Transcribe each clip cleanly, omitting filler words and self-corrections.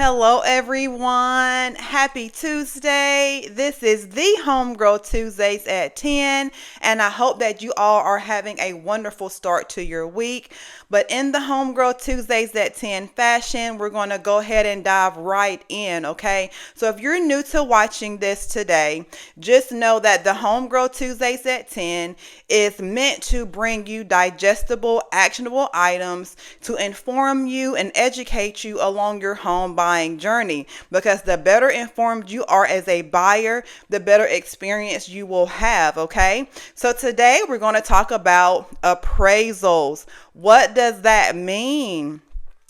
Hello, everyone. Happy Tuesday. This is the Homegrown Tuesdays at 10, and I hope that you all are having a wonderful start to your week. But in the Homegrown Tuesdays at 10 fashion, we're going to go ahead and dive right in, okay? So if you're new to watching this today, just know that the Homegrown Tuesdays at 10 is meant to bring you digestible, actionable items to inform you and educate you along your home buying journey, because the better informed you are as a buyer, the better experience you will have. Okay, so today we're going to talk about appraisals. What does that mean?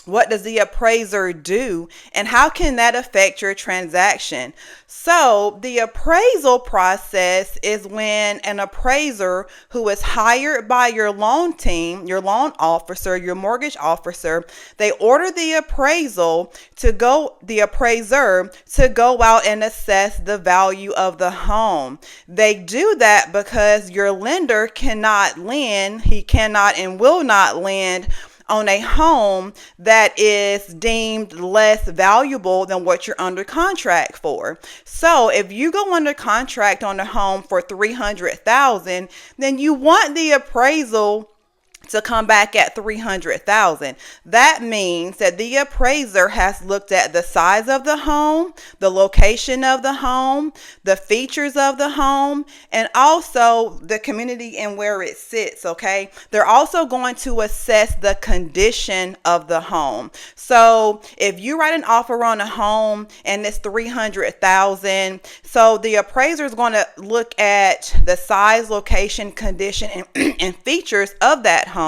What does the appraiser do, and how can that affect your transaction? So the appraisal process is when an appraiser who is hired by your loan team, your loan officer, your mortgage officer, they order the appraiser to go out and assess the value of the home. They do that because your lender cannot lend, he cannot and will not lend on a home that is deemed less valuable than what you're under contract for. So if you go under contract on a home for $300,000, then you want the appraisal to come back at $300,000. That means that the appraiser has looked at the size of the home, the location of the home, the features of the home, and also the community and where it sits. Okay, they're also going to assess the condition of the home. So if you write an offer on a home and it's $300,000, so the appraiser is going to look at the size, location, condition, and features of that home,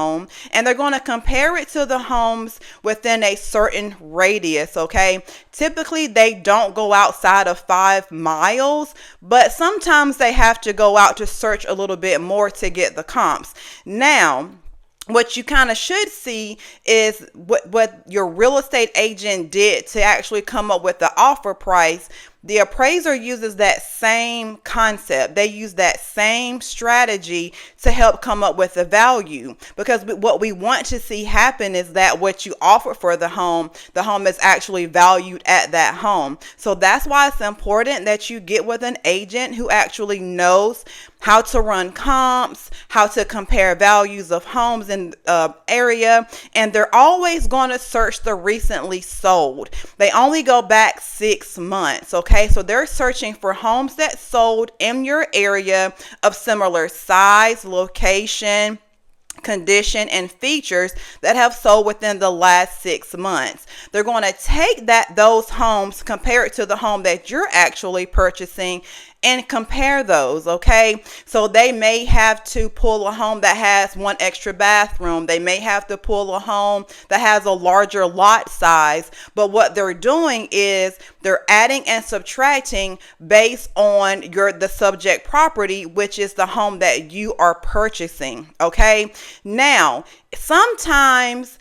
and they're going to compare it to the homes within a certain radius. Okay, typically they don't go outside of 5 miles, but sometimes they have to go out to search a little bit more to get the comps. Now, what you kind of should see is what your real estate agent did to actually come up with the offer price. The appraiser uses that same concept. They use that same strategy to help come up with the value, because what we want to see happen is that what you offer for the home is actually valued at that home. So that's why it's important that you get with an agent who actually knows how to run comps, how to compare values of homes in area, and they're always going to search the recently sold. They only go back 6 months. Okay, so they're searching for homes that sold in your area of similar size, location, condition, and features that have sold within the last 6 months. They're going to take those homes, compare it to the home that you're actually purchasing, and compare those. Okay, so they may have to pull a home that has 1 extra bathroom. They may have to pull a home that has a larger lot size, but what they're doing is they're adding and subtracting based on the subject property, which is the home that you are purchasing. Okay, now sometimes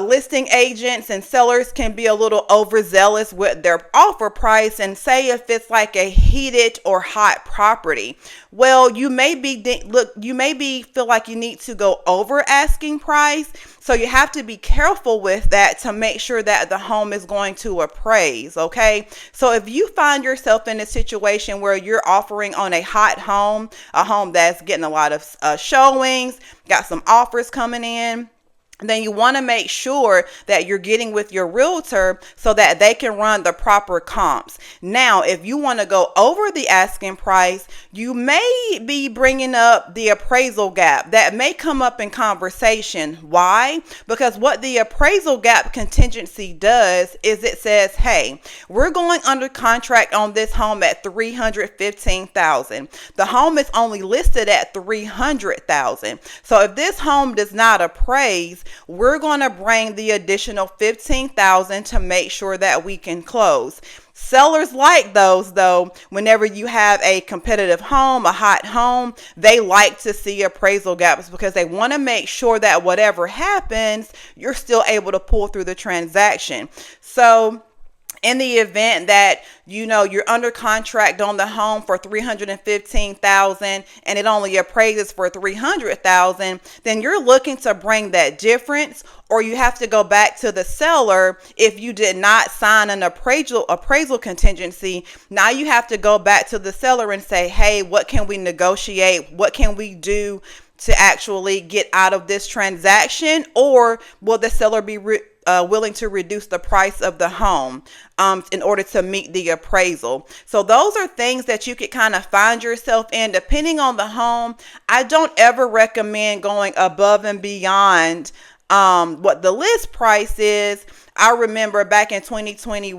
listing agents and sellers can be a little overzealous with their offer price, and say if it's like a heated or hot property, well, you may feel like you need to go over asking price. So you have to be careful with that to make sure that the home is going to appraise. Okay, so if you find yourself in a situation where you're offering on a hot home, a home that's getting a lot of showings, got some offers coming in, then you want to make sure that you're getting with your realtor so that they can run the proper comps. Now, if you want to go over the asking price, you may be bringing up the appraisal gap. That may come up in conversation. Why? Because what the appraisal gap contingency does is it says, hey, we're going under contract on this home at $315,000. The home is only listed at $300,000. So if this home does not appraise, we're going to bring the additional $15,000 to make sure that we can close. Sellers like those, though. Whenever you have a competitive home, a hot home, they like to see appraisal gaps because they want to make sure that whatever happens, you're still able to pull through the transaction. So In the event that you're under contract on the home for 315,000 and it only appraises for 300,000, then you're looking to bring that difference, or you have to go back to the seller. If you did not sign an appraisal contingency, now you have to go back to the seller and say, hey, what can we negotiate? What can we do to actually get out of this transaction? Or will the seller be willing to reduce the price of the home in order to meet the appraisal? So those are things that you could kind of find yourself in depending on the home. I don't ever recommend going above and beyond what the list price is. I remember back in 2020,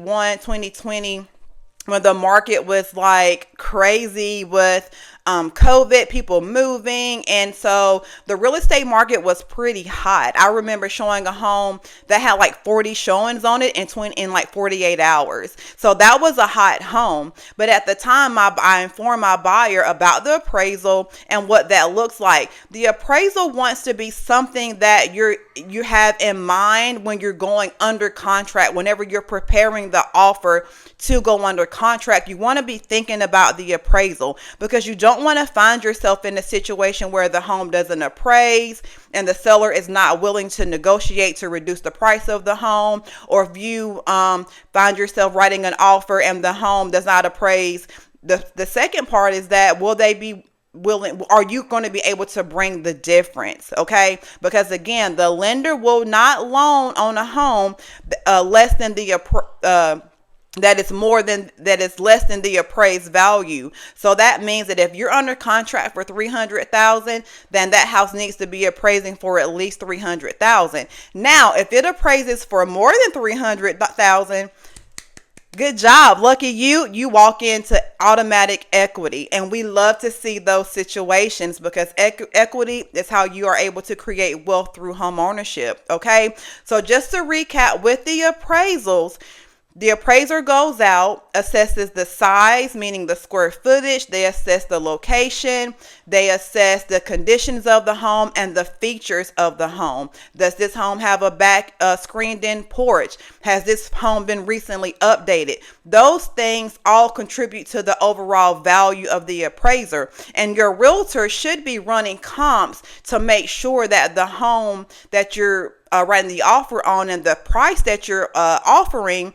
when the market was like crazy with COVID, people moving. And so the real estate market was pretty hot. I remember showing a home that had like 40 showings on it in like 48 hours. So that was a hot home. But at the time, I informed my buyer about the appraisal and what that looks like. The appraisal wants to be something that you have in mind when you're going under contract. Whenever you're preparing the offer to go under contract, you want to be thinking about the appraisal, because you don't want to find yourself in a situation where the home doesn't appraise and the seller is not willing to negotiate to reduce the price of the home, or if you find yourself writing an offer and the home does not appraise. The second part is that will they be willing, are you going to be able to bring the difference? Okay, because again, the lender will not loan on a home less than the that is less than the appraised value. So that means that if you're under contract for 300,000, then that house needs to be appraising for at least 300,000. Now, if it appraises for more than 300,000, good job. Lucky you walk into automatic equity. And we love to see those situations, because equity is how you are able to create wealth through home ownership. Okay. So just to recap with the appraisals, the appraiser goes out, assesses the size, meaning the square footage. They assess the location. They assess the conditions of the home and the features of the home. Does this home have a back screened-in porch? Has this home been recently updated? Those things all contribute to the overall value of the appraiser. And your realtor should be running comps to make sure that the home that you're writing the offer on and the price that you're offering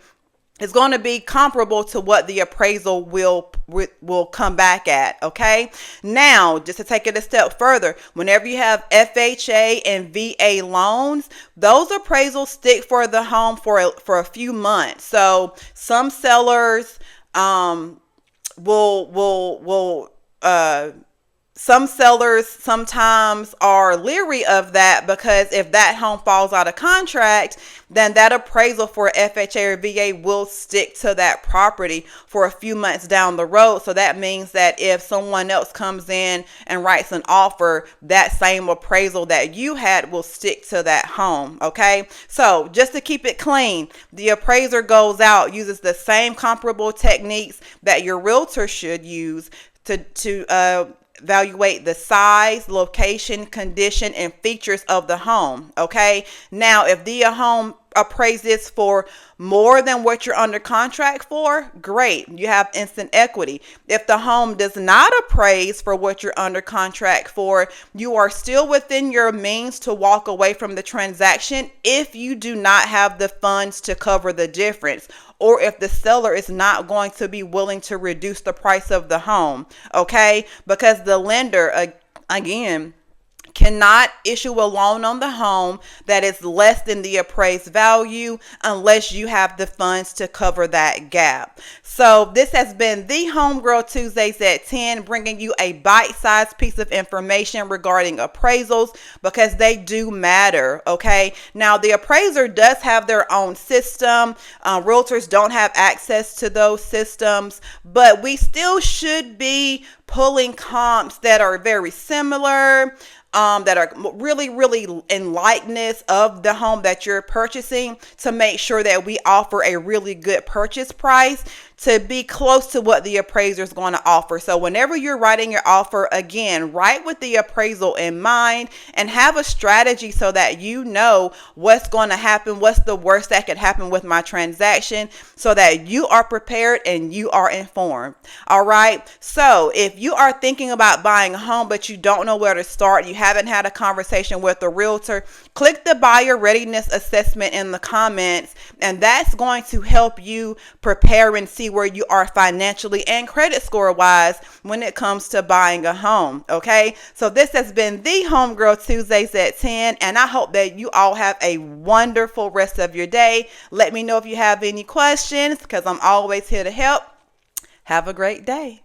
is going to be comparable to what the appraisal will come back at. Okay. Now, just to take it a step further, whenever you have FHA and VA loans, those appraisals stick for the home for a few months. So some sellers some sellers sometimes are leery of that, because if that home falls out of contract, then that appraisal for FHA or VA will stick to that property for a few months down the road. So that means that if someone else comes in and writes an offer, that same appraisal that you had will stick to that home. Okay. So just to keep it clean, the appraiser goes out, uses the same comparable techniques that your realtor should use to evaluate the size, location, condition, and features of the home. Okay. Now, if the home appraises for more than what you're under contract for, great. You have instant equity. If the home does not appraise for what you're under contract for, you are still within your means to walk away from the transaction if you do not have the funds to cover the difference, or if the seller is not going to be willing to reduce the price of the home. Okay. Because the lender, again, cannot issue a loan on the home that is less than the appraised value unless you have the funds to cover that gap. So this has been the Homegirl Tuesdays at 10, bringing you a bite-sized piece of information regarding appraisals, because they do matter. Okay. Now, the appraiser does have their own system. Realtors don't have access to those systems, but we still should be pulling comps that are very similar, that are really, really in likeness of the home that you're purchasing, to make sure that we offer a really good purchase price to be close to what the appraiser is going to offer. So whenever you're writing your offer, again, write with the appraisal in mind and have a strategy so that you know what's going to happen, what's the worst that could happen with my transaction, so that you are prepared and you are informed. All right. So if you are thinking about buying a home, but you don't know where to start, you haven't had a conversation with a realtor, click the buyer readiness assessment in the comments, and that's going to help you prepare and see where you are financially and credit score wise when it comes to buying a home. Okay, so this has been the Homegirl Tuesdays at 10, and I hope that you all have a wonderful rest of your day. Let me know if you have any questions, because I'm always here to help. Have a great day.